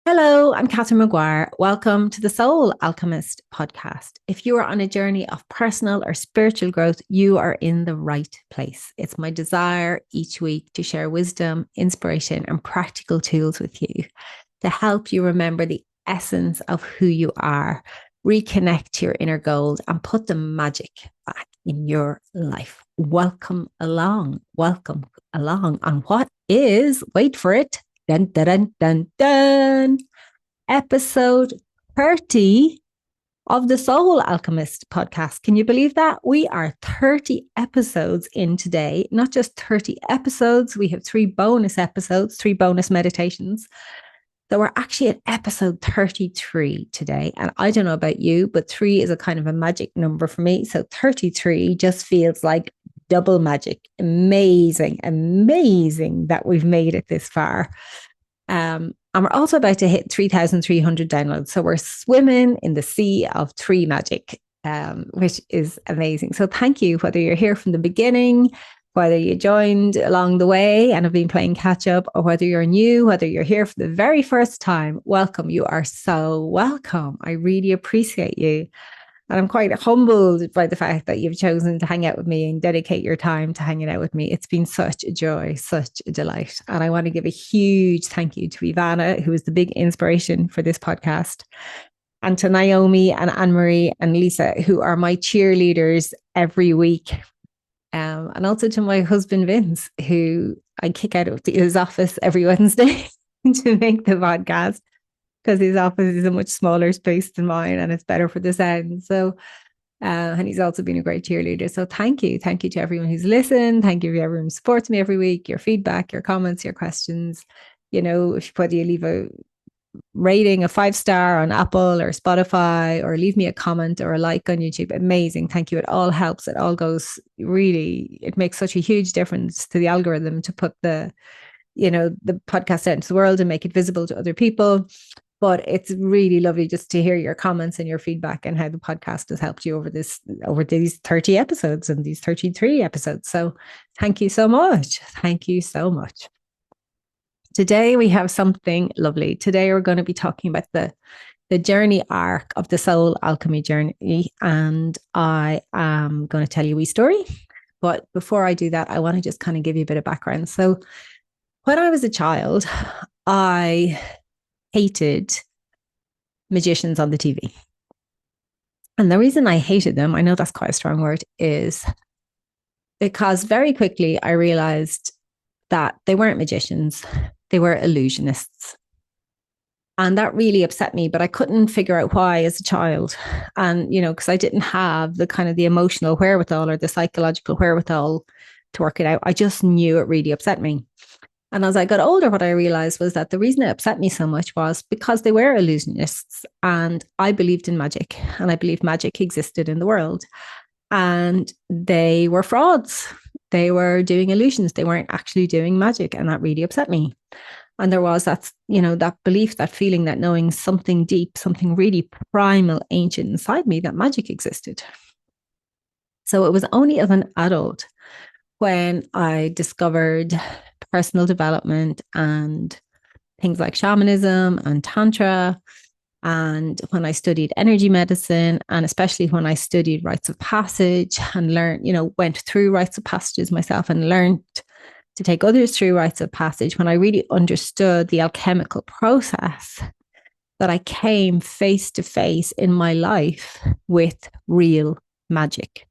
Hello, I'm Catherine Maguire. Welcome to the Soul Alchemist Podcast. If you are on a journey of personal or spiritual growth, you are in the right place. It's my desire each week to share wisdom, inspiration, and practical tools with you to help you remember the essence of who you are, reconnect to your inner gold, and put the magic back in your life. Welcome along. Welcome along on what is, wait for it, dun, dun, dun, dun, dun. Episode 30 of the Soul Alchemist podcast. Can you believe that? We are 30 episodes in today, not just 30 episodes. We have 3 bonus episodes, 3 bonus meditations. So we're actually at episode 33 today. And I don't know about you, but 3 is a kind of a magic number for me. So 33 just feels like double magic. Amazing, amazing that we've made it this far. And we're also about to hit 3,300 downloads. So we're swimming in the sea of 3 magic, which is amazing. So thank you, whether you're here from the beginning, whether you joined along the way and have been playing catch up, or whether you're new, whether you're here for the very first time, welcome. You are so welcome. I really appreciate you. And I'm quite humbled by the fact that you've chosen to hang out with me and dedicate your time to hanging out with me. It's been such a joy, such a delight. And I want to give a huge thank you to Ivana, who is the big inspiration for this podcast, and to Naomi and Anne-Marie and Lisa, who are my cheerleaders every week. And also to my husband, Vince, who I kick out of his office every Wednesday to make the podcast, because his office is a much smaller space than mine and it's better for the sound. So, and he's also been a great cheerleader. So thank you. Thank you to everyone who's listened. Thank you to everyone who supports me every week, your feedback, your comments, your questions. You know, whether you leave a rating, a 5-star on Apple or Spotify, or leave me a comment or a like on YouTube. Amazing. Thank you. It all helps. It all goes really, it makes such a huge difference to the algorithm to put the podcast out into the world and make it visible to other people. But it's really lovely just to hear your comments and your feedback and how the podcast has helped you over these 30 episodes and these 33 episodes. So thank you so much. Thank you so much. Today we have something lovely. Today we're going to be talking about the journey arc of the soul alchemy journey. And I am going to tell you a wee story. But before I do that, I want to just kind of give you a bit of background. So when I was a child, I hated magicians on the TV. And the reason I hated them, I know that's quite a strong word, is because very quickly I realized that they weren't magicians, they were illusionists. And that really upset me, but I couldn't figure out why as a child. And, because I didn't have the kind of the emotional wherewithal or the psychological wherewithal to work it out. I just knew it really upset me. And as I got older, what I realized was that the reason it upset me so much was because they were illusionists and I believed in magic and I believed magic existed in the world. And they were frauds. They were doing illusions. They weren't actually doing magic. And that really upset me. And there was that belief, that feeling, that knowing something deep, something really primal, ancient inside me, that magic existed. So it was only as an adult when I discovered personal development and things like shamanism and tantra, and when I studied energy medicine, and especially when I studied rites of passage and learned, went through rites of passages myself and learned to take others through rites of passage, when I really understood the alchemical process, that I came face to face in my life with real magic,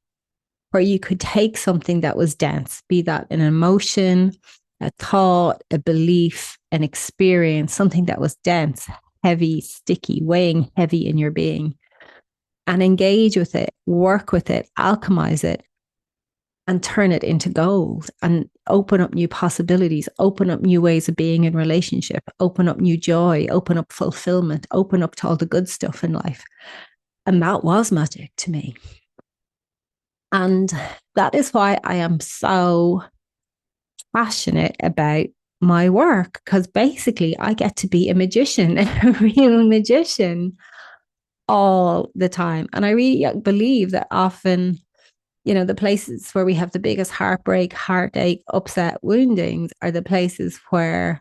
where you could take something that was dense, be that an emotion, a thought, a belief, an experience, something that was dense, heavy, sticky, weighing heavy in your being, and engage with it, work with it, alchemize it, and turn it into gold and open up new possibilities, open up new ways of being in relationship, open up new joy, open up fulfillment, open up to all the good stuff in life. And that was magic to me. And that is why I am so passionate about my work, because basically I get to be a magician, a real magician all the time. And I really believe that often, the places where we have the biggest heartbreak, heartache, upset, woundings are the places where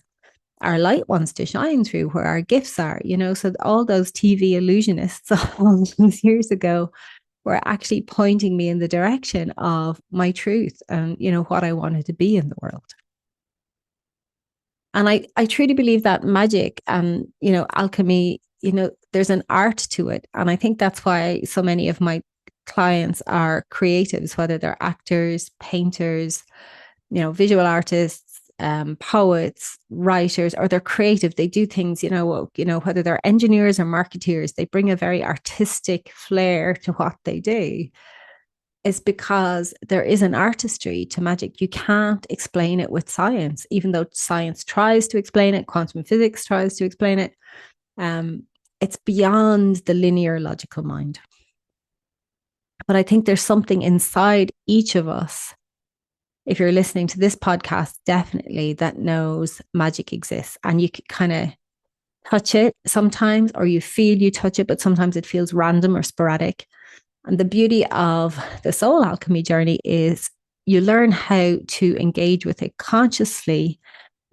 our light wants to shine through, where our gifts are, so all those TV illusionists all those years ago were actually pointing me in the direction of my truth and, what I wanted to be in the world. And I truly believe that magic and, alchemy, there's an art to it. And I think that's why so many of my clients are creatives, whether they're actors, painters, visual artists, poets, writers, or they're creative. They do things, whether they're engineers or marketeers, they bring a very artistic flair to what they do. Is because there is an artistry to magic. You can't explain it with science, even though science tries to explain it, quantum physics tries to explain it. It's beyond the linear logical mind. But I think there's something inside each of us, if you're listening to this podcast, definitely, that knows magic exists. And you can kind of touch it sometimes, or you feel you touch it, but sometimes it feels random or sporadic. And the beauty of the soul alchemy journey is you learn how to engage with it consciously,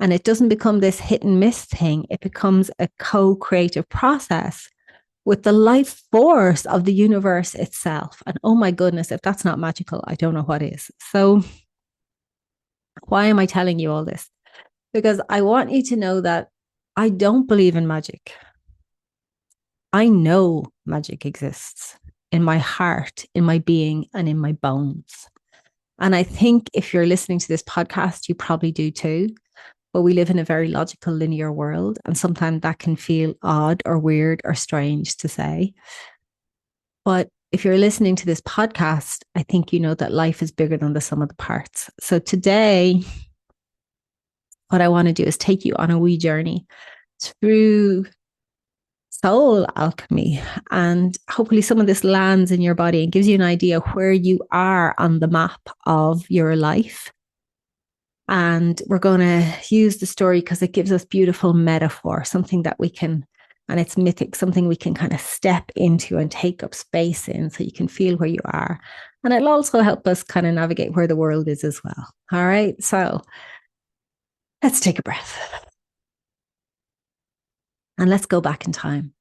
and it doesn't become this hit and miss thing. It becomes a co-creative process with the life force of the universe itself. And oh my goodness, if that's not magical, I don't know what is. So why am I telling you all this? Because I want you to know that I don't believe in magic. I know magic exists in my heart, in my being, and in my bones. And I think if you're listening to this podcast, you probably do too. But we live in a very logical, linear world. And sometimes that can feel odd or weird or strange to say. But if you're listening to this podcast, I think you know that life is bigger than the sum of the parts. So today, what I want to do is take you on a wee journey through soul alchemy, and hopefully some of this lands in your body and gives you an idea where you are on the map of your life. And we're going to use the story because it gives us beautiful metaphor, something that we can, and it's mythic, something we can kind of step into and take up space in, so you can feel where you are. And it'll also help us kind of navigate where the world is as well. All right, so let's take a breath. And let's go back in time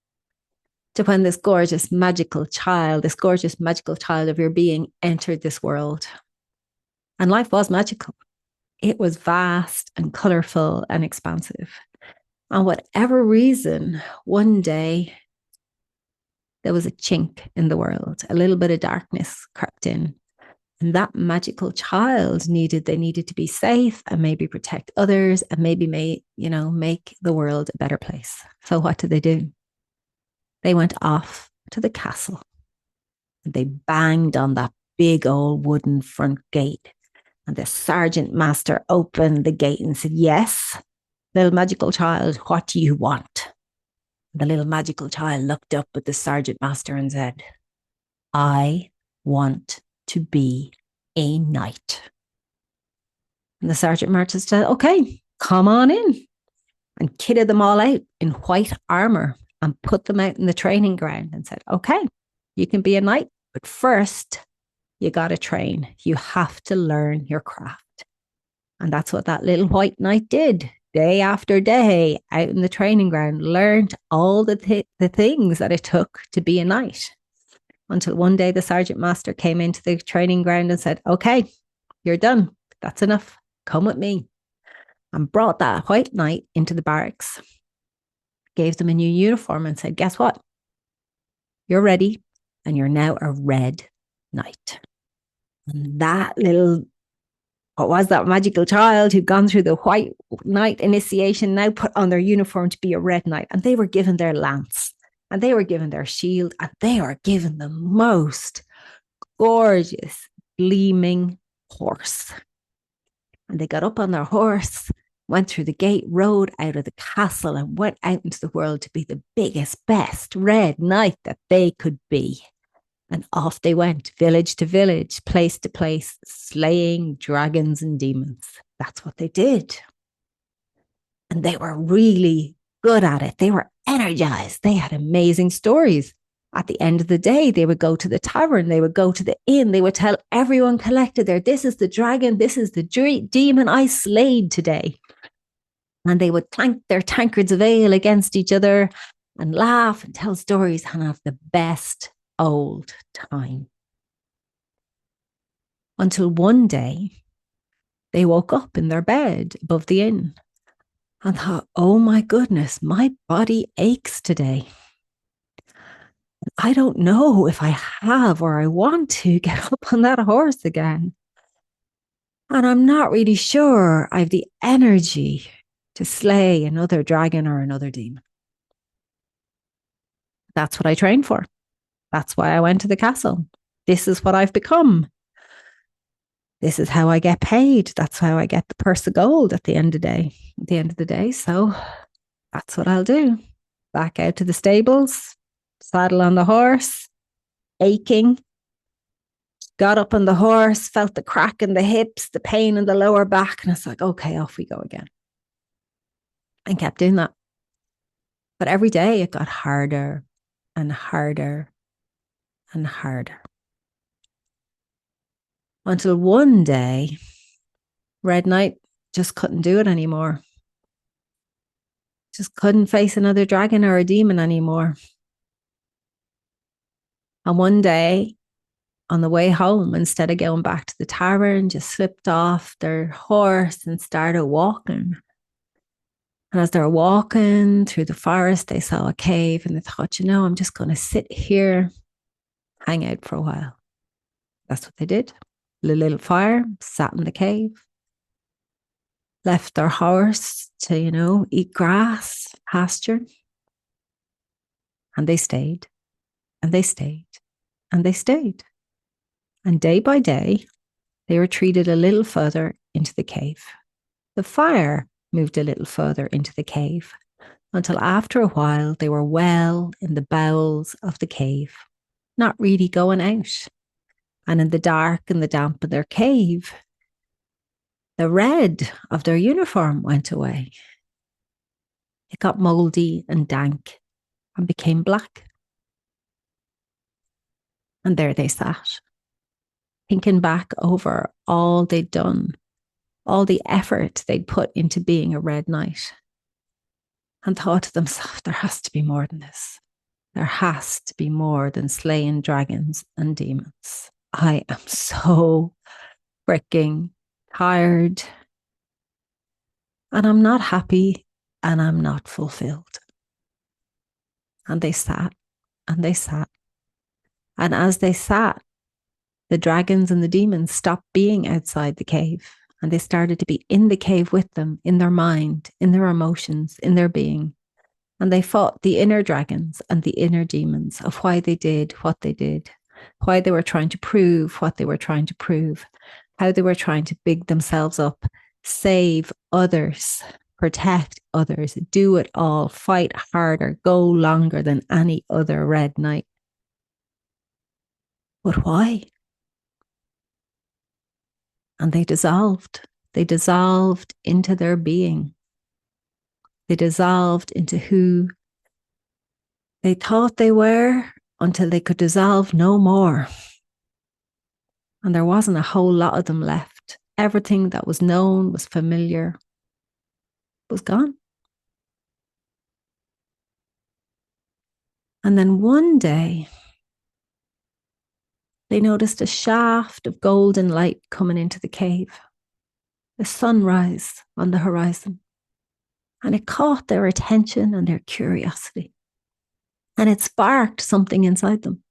to when this gorgeous, magical child of your being entered this world. And life was magical. It was vast and colorful and expansive. And whatever reason, one day there was a chink in the world, a little bit of darkness crept in. And that magical child needed to be safe and maybe protect others and maybe make the world a better place. So what did they do? They went off to the castle. They banged on that big old wooden front gate. And the sergeant master opened the gate and said, "Yes, little magical child, what do you want?" The little magical child looked up at the sergeant master and said, "I want to be a knight." And the sergeant master said, "Okay, come on in," and kitted them all out in white armor and put them out in the training ground and said, "Okay, you can be a knight, but first you got to train. You have to learn your craft." And that's what that little white knight did. Day after day out in the training ground, learned all the things that it took to be a knight. Until one day the sergeant master came into the training ground and said, "Okay, you're done. That's enough. Come with me." And brought that white knight into the barracks, gave them a new uniform and said, "Guess what? You're ready, and you're now a red knight." And that little, what was that magical child who'd gone through the white knight initiation, now put on their uniform to be a red knight. And they were given their lance, and they were given their shield, and they were given the most gorgeous, gleaming horse. And they got up on their horse, went through the gate, rode out of the castle, and went out into the world to be the biggest, best red knight that they could be. And off they went, village to village, place to place, slaying dragons and demons. That's what they did. And they were really good at it. They were energized. They had amazing stories. At the end of the day, they would go to the tavern. They would go to the inn. They would tell everyone collected there, "This is the dragon. This is the demon I slayed today." And they would clank their tankards of ale against each other and laugh and tell stories and have the best old time. Until one day, they woke up in their bed above the inn and thought, oh my goodness, my body aches today. I don't know if I have or I want to get up on that horse again. And I'm not really sure I have the energy to slay another dragon or another demon. That's what I trained for. That's why I went to the castle. This is what I've become. This is how I get paid. That's how I get the purse of gold at the end of the day. So that's what I'll do. Back out to the stables, saddle on the horse, aching. Got up on the horse, felt the crack in the hips, the pain in the lower back. And it's like, okay, off we go again. And kept doing that. But every day it got harder and harder and harder. Until one day, Red Knight just couldn't do it anymore. Just couldn't face another dragon or a demon anymore. And one day, on the way home, instead of going back to the tavern, just slipped off their horse and started walking. And as they were walking through the forest, they saw a cave and they thought, I'm just going to sit here, hang out for a while. That's what they did. Lit a little fire, sat in the cave, left their horse to, eat grass, pasture. And they stayed, and they stayed, and they stayed. And day by day, they retreated a little further into the cave. The fire moved a little further into the cave until after a while they were well in the bowels of the cave, not really going out. And in the dark and the damp of their cave, the red of their uniform went away. It got mouldy and dank and became black. And there they sat, thinking back over all they'd done, all the effort they'd put into being a Red Knight, and thought to themselves, there has to be more than this. There has to be more than slaying dragons and demons. I am so freaking tired, and I'm not happy, and I'm not fulfilled. And they sat, and they sat. And as they sat, the dragons and the demons stopped being outside the cave, and they started to be in the cave with them, in their mind, in their emotions, in their being. And they fought the inner dragons and the inner demons of why they did what they did, why they were trying to prove what they were trying to prove, how they were trying to big themselves up, save others, protect others, do it all, fight harder, go longer than any other Red Knight. But why? And they dissolved. They dissolved into their being. They dissolved into who they thought they were until they could dissolve no more. And there wasn't a whole lot of them left. Everything that was known, was familiar, was gone. And then one day, they noticed a shaft of golden light coming into the cave, a sunrise on the horizon. And it caught their attention and their curiosity. And it sparked something inside them.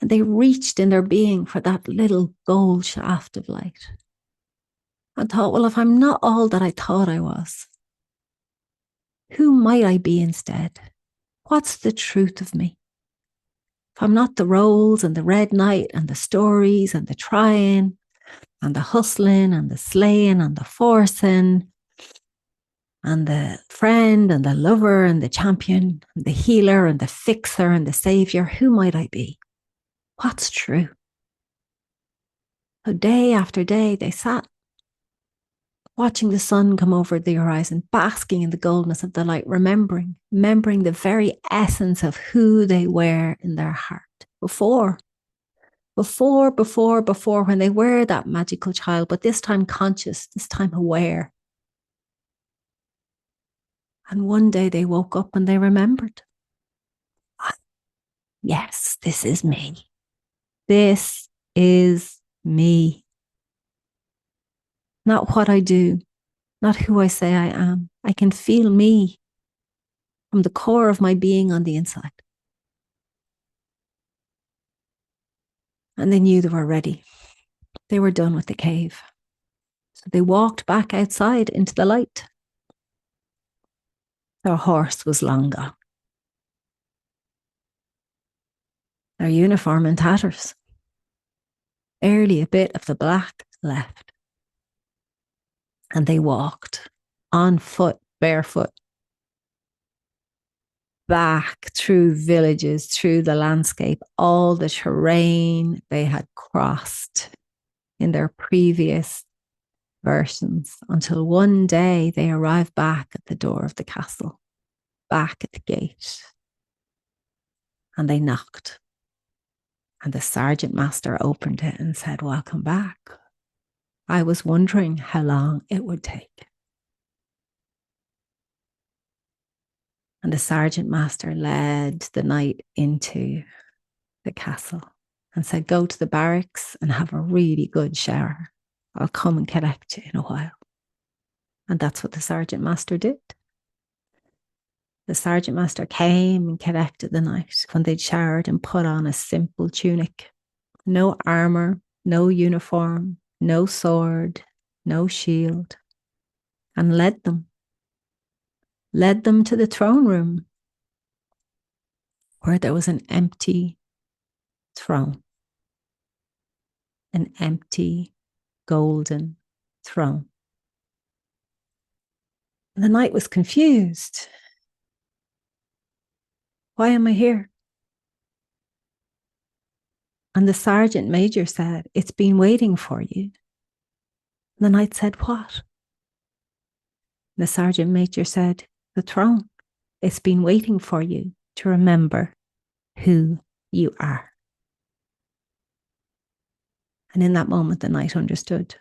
And they reached in their being for that little gold shaft of light. And thought, well, if I'm not all that I thought I was, who might I be instead? What's the truth of me? If I'm not the roles and the Red Knight and the stories and the trying and the hustling and the slaying and the forcing and the friend and the lover and the champion and the healer and the fixer and the savior, who might I be? What's true? So day after day they sat, watching the sun come over the horizon, basking in the goldness of the light, remembering the very essence of who they were in their heart before, when they were that magical child, but this time conscious, this time aware. And one day they woke up and they remembered, yes, this is me. This is me. Not what I do, not who I say I am. I can feel me from the core of my being on the inside. And they knew they were ready. They were done with the cave. So they walked back outside into the light. Their horse was long gone. Their uniform in tatters. Barely a bit of the black left. And they walked on foot, barefoot, back through villages, through the landscape, all the terrain they had crossed in their previous versions, until one day they arrived back at the door of the castle, back at the gate, and they knocked. And the sergeant master opened it and said, "Welcome back. I was wondering how long it would take." And the sergeant master led the knight into the castle and said, "Go to the barracks and have a really good shower. I'll come and collect you in a while." And that's what the sergeant master did. The sergeant master came and collected the knight when they'd showered and put on a simple tunic. No armor, no uniform, no sword, no shield. And led them to the throne room, where there was an empty throne. An empty golden throne. And the knight was confused. Why am I here? And the sergeant major said, "It's been waiting for you." And the knight said, "What?" The sergeant major said, "The throne. It's been waiting for you to remember who you are." And in that moment, the knight understood.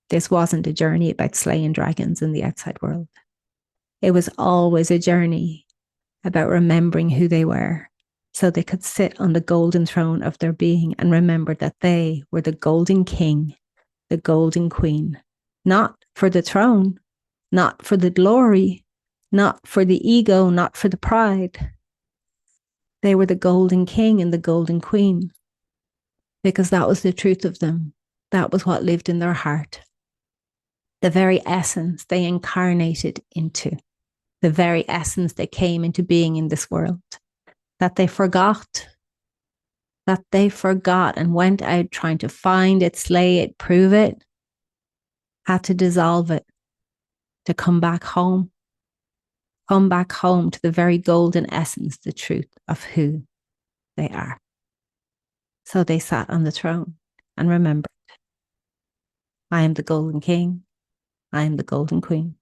This wasn't a journey about slaying dragons in the outside world. It was always a journey about remembering who they were, so they could sit on the golden throne of their being and remember that they were the golden king, the golden queen, not for the throne, not for the glory, not for the ego, not for the pride. They were the golden king and the golden queen, because that was the truth of them. That was what lived in their heart. The very essence they incarnated into, the very essence they came into being in this world. That they forgot and went out trying to find it, slay it, prove it, had to dissolve it, to come back home to the very golden essence, the truth of who they are. So they sat on the throne and remembered, I am the golden king, I am the golden queen.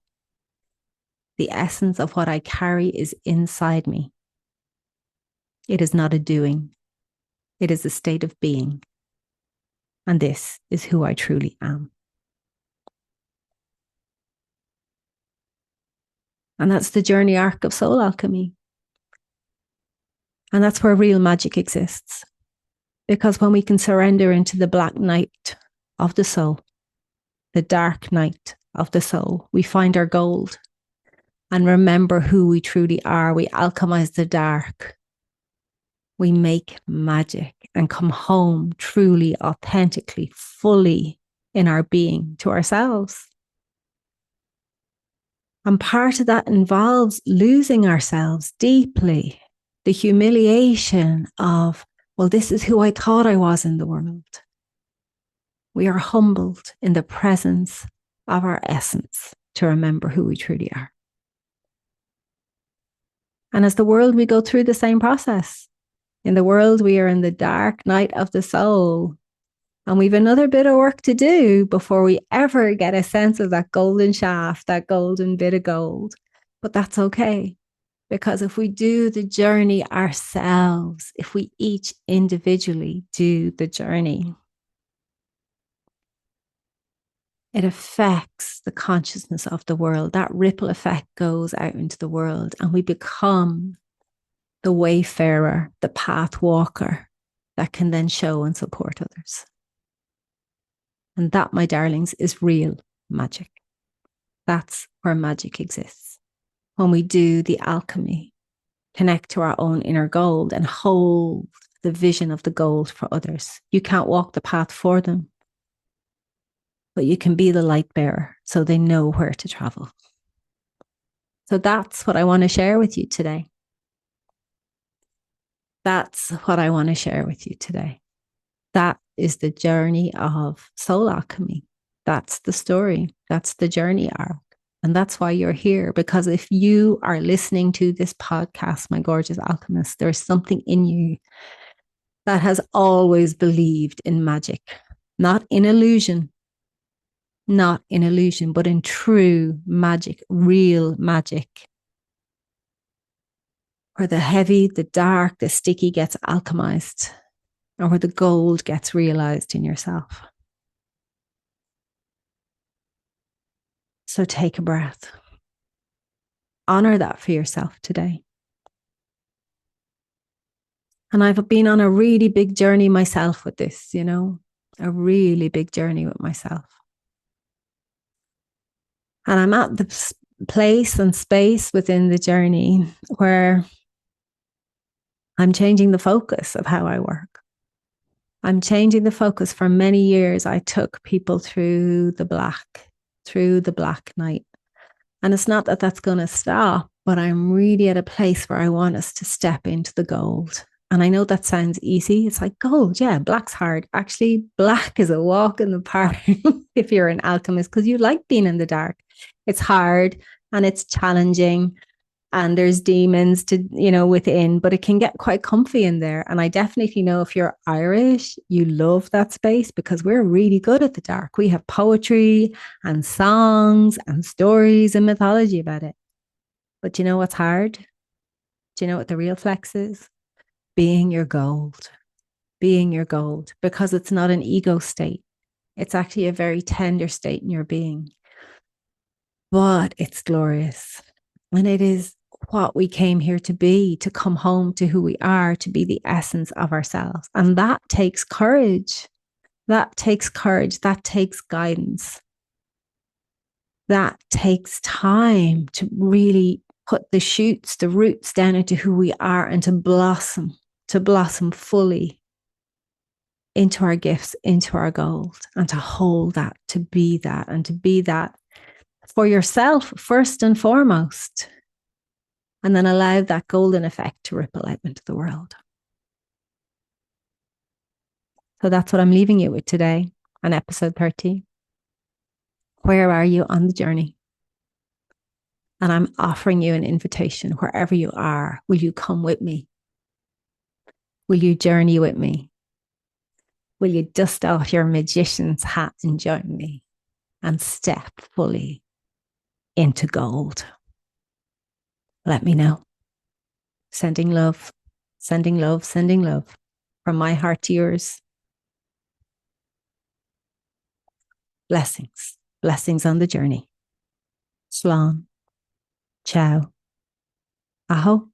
The essence of what I carry is inside me. It is not a doing. It is a state of being. And this is who I truly am. And that's the journey arc of soul alchemy. And that's where real magic exists. Because when we can surrender into the black night of the soul, the dark night of the soul, we find our gold and remember who we truly are. We alchemize the dark. We make magic and come home truly, authentically, fully in our being to ourselves. And part of that involves losing ourselves deeply. The humiliation of, well, this is who I thought I was in the world. We are humbled in the presence of our essence to remember who we truly are. And as the world, we go through the same process. In the world, we are in the dark night of the soul. And we've another bit of work to do before we ever get a sense of that golden shaft, that golden bit of gold. But that's okay. Because if we do the journey ourselves, if we each individually do the journey, it affects the consciousness of the world. That ripple effect goes out into the world, and we become the wayfarer, the path walker that can then show and support others. And that, my darlings, is real magic. That's where magic exists. When we do the alchemy, connect to our own inner gold and hold the vision of the gold for others. You can't walk the path for them, but you can be the light bearer so they know where to travel. So that's what I want to share with you today. That's what I want to share with you today. That is the journey of soul alchemy. That's the story. That's the journey arc. And that's why you're here. Because if you are listening to this podcast, my gorgeous alchemist, there's something in you that has always believed in magic, not in illusion, but in true magic, real magic. Where the heavy, the dark, the sticky gets alchemized, or where the gold gets realized in yourself. So take a breath. Honor that for yourself today. And I've been on a really big journey myself with this, a really big journey with myself. And I'm at the place and space within the journey where I'm changing the focus of how I work. I'm changing the focus. For many years, I took people through the black night. And it's not that that's going to stop, but I'm really at a place where I want us to step into the gold. And I know that sounds easy. It's like gold. Yeah, black's hard. Actually, black is a walk in the park if you're an alchemist, because you like being in the dark. It's hard and it's challenging. And there's demons within, but it can get quite comfy in there. And I definitely know if you're Irish, you love that space because we're really good at the dark. We have poetry and songs and stories and mythology about it. But do you know what's hard? Do you know what the real flex is? Being your gold. Being your gold, because it's not an ego state. It's actually a very tender state in your being. But it's glorious. And it is what we came here to be, to come home to who we are, to be the essence of ourselves. And that takes courage. That takes courage. That takes guidance. That takes time to really put the shoots, the roots down into who we are and to blossom fully into our gifts, into our gold, and to hold that, to be that, and to be that for yourself first and foremost. And then allow that golden effect to ripple out into the world. So that's what I'm leaving you with today on episode 30. Where are you on the journey? And I'm offering you an invitation wherever you are. Will you come with me? Will you journey with me? Will you dust off your magician's hat and join me and step fully into gold? Let me know. Sending love, sending love, sending love from my heart to yours. Blessings, blessings on the journey. Slán. Ciao. Aho.